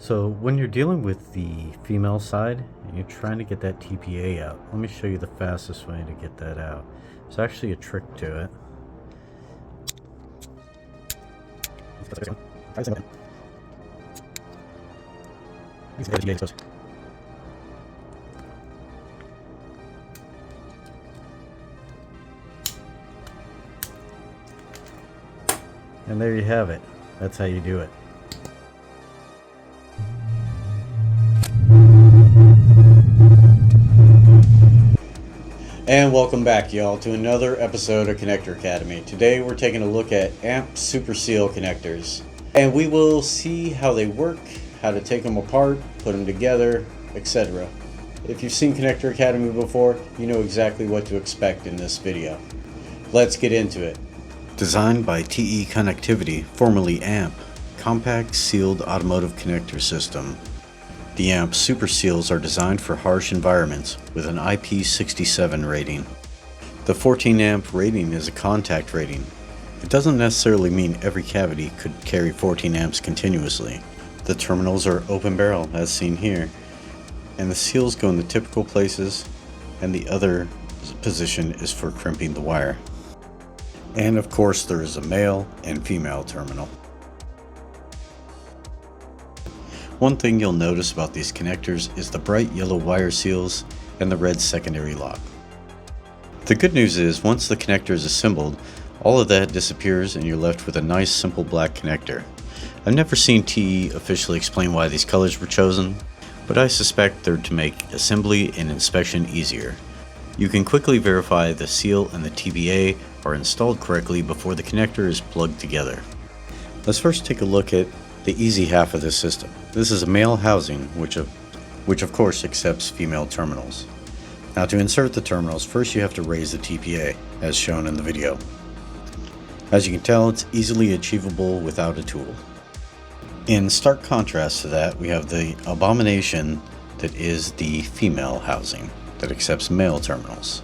So when you're dealing with the female side and you're trying to get that TPA out, let me show you the fastest way to get that out. There's actually a trick to it. And there you have it. That's how you do it. And welcome back, y'all, to another episode of Connector Academy. Today we're taking a look at AMP Superseal connectors. And we will see how they work, how to take them apart, put them together, etc. If you've seen Connector Academy before, you know exactly what to expect in this video. Let's get into it. Designed by TE Connectivity, formerly AMP, compact sealed automotive connector system. The AMP Superseals are designed for harsh environments with an IP67 rating. The 14 amp rating is a contact rating. It doesn't necessarily mean every cavity could carry 14 amps continuously. The terminals are open barrel as seen here, and the seals go in the typical places, and the other position is for crimping the wire. And of course there is a male and female terminal. One thing you'll notice about these connectors is the bright yellow wire seals and the red secondary lock. The good news is once the connector is assembled, all of that disappears and you're left with a nice simple black connector. I've never seen TE officially explain why these colors were chosen, but I suspect they're to make assembly and inspection easier. You can quickly verify the seal and the TPA are installed correctly before the connector is plugged together. Let's first take a look at the easy half of this system. This is a male housing, which of course accepts female terminals. Now to insert the terminals, first you have to raise the TPA, as shown in the video. As you can tell, it's easily achievable without a tool. In stark contrast to that, we have the abomination that is the female housing that accepts male terminals.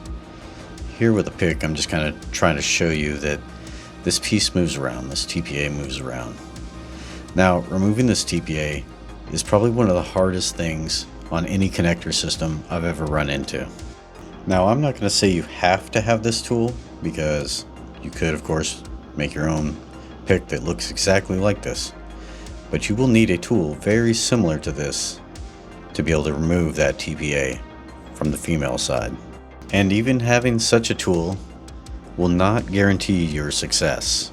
Here with a pick, I'm just kind of trying to show you that this piece moves around, this TPA moves around. Now, removing this TPA is probably one of the hardest things on any connector system I've ever run into. Now, I'm not going to say you have to have this tool, because you could, of course, make your own pick that looks exactly like this. But you will need a tool very similar to this to be able to remove that TPA from the female side. And even having such a tool will not guarantee your success.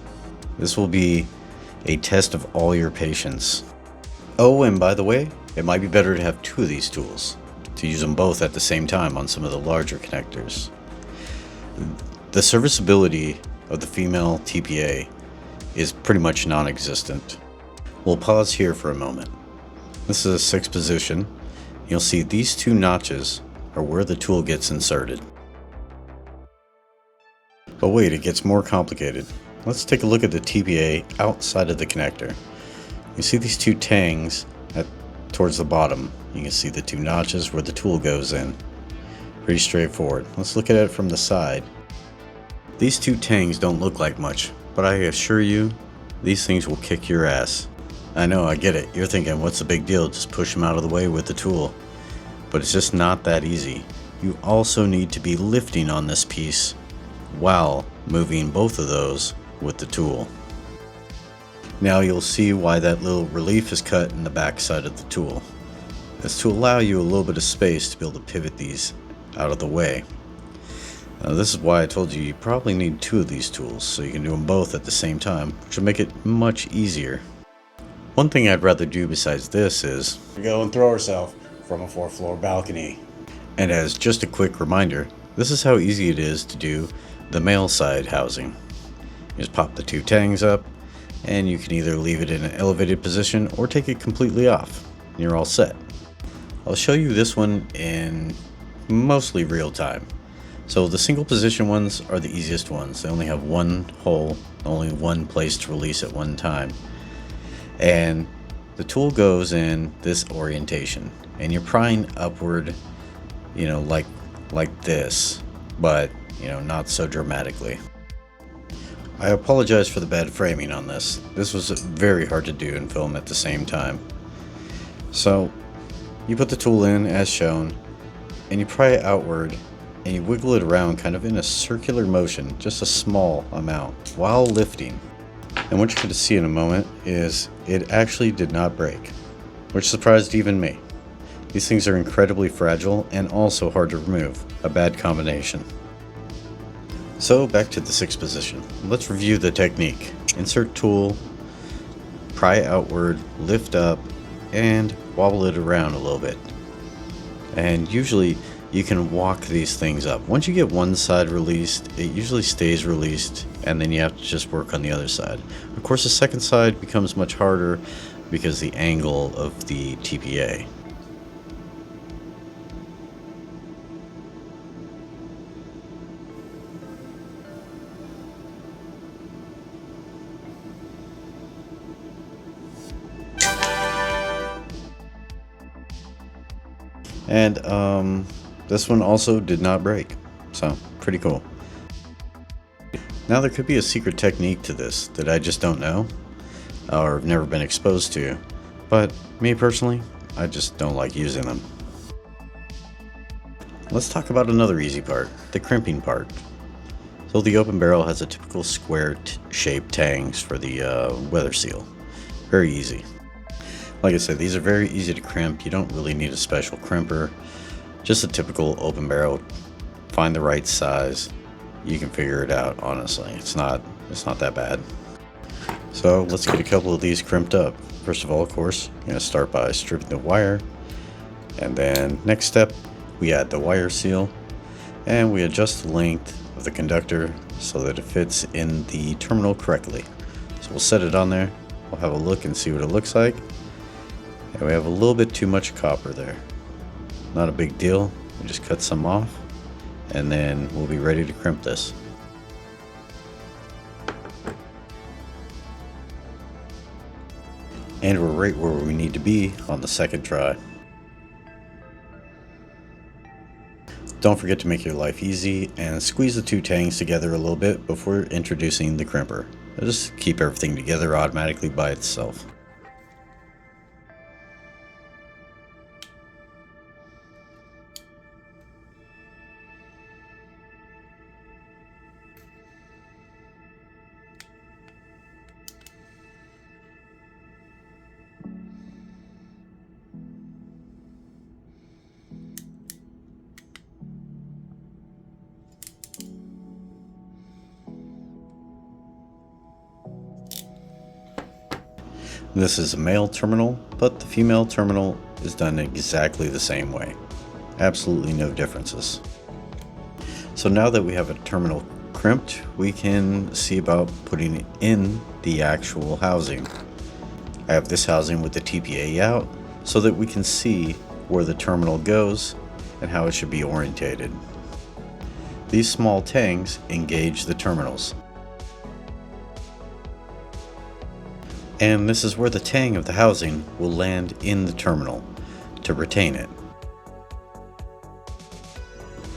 This will be a test of all your patience. Oh, and by the way, it might be better to have two of these tools, to use them both at the same time on some of the larger connectors. The serviceability of the female TPA is pretty much non-existent. We'll pause here for a moment. This is a 6th position. You'll see these two notches are where the tool gets inserted. But wait, it gets more complicated. Let's take a look at the TPA outside of the connector. You see these two tangs towards the bottom. You can see the two notches where the tool goes in. Pretty straightforward. Let's look at it from the side. These two tangs don't look like much, but I assure you, these things will kick your ass. I know, I get it. You're thinking, what's the big deal? Just push them out of the way with the tool. But it's just not that easy. You also need to be lifting on this piece while moving both of those with the tool. Now you'll see why that little relief is cut in the back side of the tool. It's to allow you a little bit of space to be able to pivot these out of the way. Now this is why I told you probably need two of these tools, so you can do them both at the same time, which will make it much easier. One thing I'd rather do besides this is go and throw herself from a 4th floor balcony. And as just a quick reminder, this is how easy it is to do the male side housing. You just pop the two tangs up, and you can either leave it in an elevated position or take it completely off, and you're all set. I'll show you this one in mostly real time. So the single position ones are the easiest ones. They only have one hole, only one place to release at one time. And the tool goes in this orientation, and you're prying upward, you know, like this, but you know, not so dramatically. I apologize for the bad framing on this. This was very hard to do and film at the same time. So you put the tool in as shown, and you pry it outward, and you wiggle it around kind of in a circular motion, just a small amount, while lifting. And what you're going to see in a moment is it actually did not break, which surprised even me. These things are incredibly fragile and also hard to remove, a bad combination. So back to the 6th position. Let's review the technique. Insert tool, pry outward, lift up, and wobble it around a little bit. And usually you can walk these things up. Once you get one side released, it usually stays released, and then you have to just work on the other side. Of course, the second side becomes much harder because the angle of the TPA. And this one also did not break, so pretty cool. Now there could be a secret technique to this that I just don't know or have never been exposed to, but me personally, I just don't like using them. Let's talk about another easy part, the crimping part. So the open barrel has a typical square shaped tangs for the weather seal. Very easy. Like I said, these are very easy to crimp. You don't really need a special crimper. Just a typical open barrel. Find the right size. You can figure it out, honestly. It's not that bad. So let's get a couple of these crimped up. First of all, of course, I'm going to start by stripping the wire. And then next step, we add the wire seal. And we adjust the length of the conductor so that it fits in the terminal correctly. So we'll set it on there. We'll have a look and see what it looks like. And we have a little bit too much copper there. Not a big deal. We just cut some off, and then we'll be ready to crimp this. And we're right where we need to be on the second try. Don't forget to make your life easy and squeeze the two tangs together a little bit before introducing the crimper. It'll just keep everything together automatically by itself. This is a male terminal, but the female terminal is done exactly the same way. Absolutely no differences. So now that we have a terminal crimped, we can see about putting it in the actual housing. I have this housing with the TPA out so that we can see where the terminal goes and how it should be orientated. These small tangs engage the terminals. And this is where the tang of the housing will land in the terminal to retain it.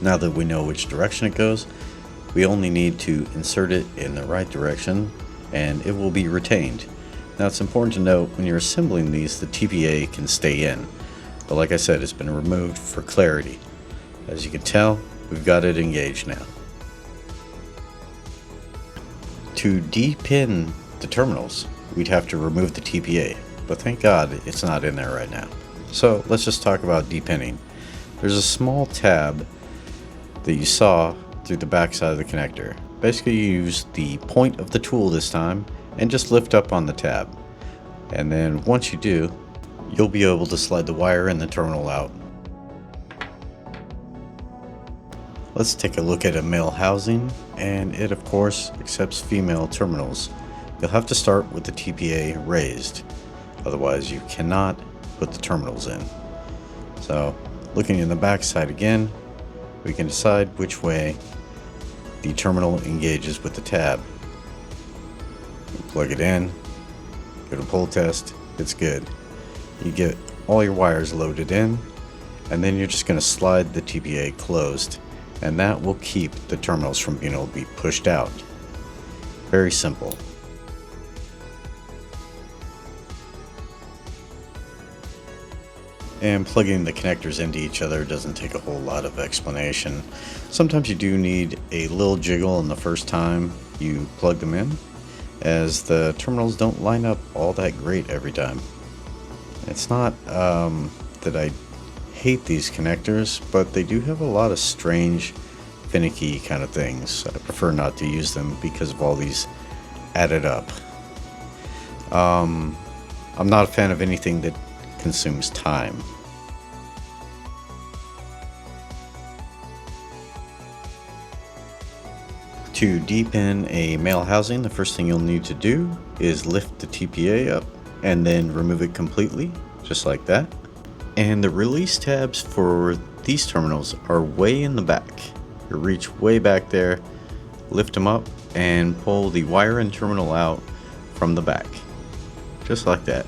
Now that we know which direction it goes, we only need to insert it in the right direction and it will be retained. Now it's important to note when you're assembling these, the TPA can stay in. But like I said, it's been removed for clarity. As you can tell, we've got it engaged now. To depin the terminals, we'd have to remove the TPA, but thank God it's not in there right now. So let's just talk about depinning. There's a small tab that you saw through the back side of the connector. Basically you use the point of the tool this time and just lift up on the tab. And then once you do, you'll be able to slide the wire and the terminal out. Let's take a look at a male housing, and it of course accepts female terminals. You'll have to start with the TPA raised, otherwise you cannot put the terminals in. So looking in the back side again, we can decide which way the terminal engages with the tab. Plug it in, go to pull test, it's good. You get all your wires loaded in, and then you're just going to slide the TPA closed, and that will keep the terminals from being able to be pushed out. Very simple. And plugging the connectors into each other doesn't take a whole lot of explanation. Sometimes you do need a little jiggle in the first time you plug them in, as the terminals don't line up all that great every time. It's not that I hate these connectors, but they do have a lot of strange, finicky kind of things. I prefer not to use them because of all these added up. I'm not a fan of anything that consumes time. To deepen a male housing, the first thing you'll need to do is lift the TPA up and then remove it completely, just like that. And the release tabs for these terminals are way in the back. You reach way back there, lift them up, and pull the wire and terminal out from the back, just like that.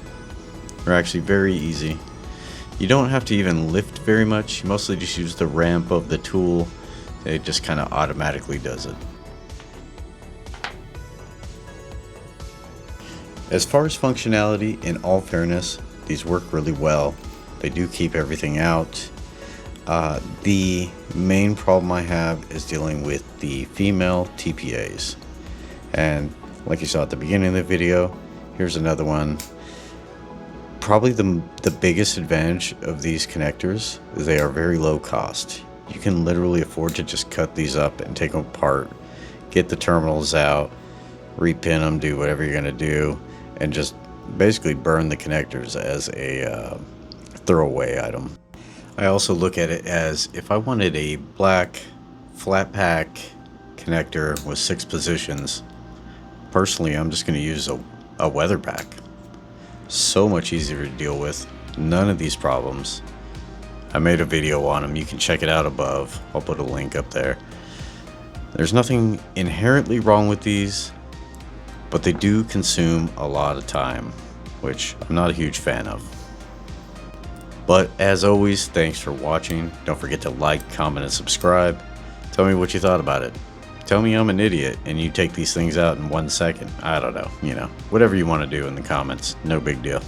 They're actually very easy. You don't have to even lift very much. You mostly just use the ramp of the tool. It just kind of automatically does it. As far as functionality, in all fairness, these work really well. They do keep everything out. The main problem I have is dealing with the female TPAs. And like you saw at the beginning of the video, here's another one. Probably the biggest advantage of these connectors is they are very low cost. You can literally afford to just cut these up and take them apart, get the terminals out, repin them, do whatever you're gonna do, and just basically burn the connectors as a throwaway item. I also look at it as if I wanted a black flat pack connector with 6 positions, personally I'm just going to use a weather pack. So much easier to deal with, none of these problems. I made a video on them, you can check it out above. I'll put a link up there. There's nothing inherently wrong with these, but they do consume a lot of time, which I'm not a huge fan of. But as always, thanks for watching. Don't forget to like, comment, and subscribe. Tell me what you thought about it. Tell me I'm an idiot and you take these things out in 1 second. I don't know, whatever you want to do in the comments. No big deal.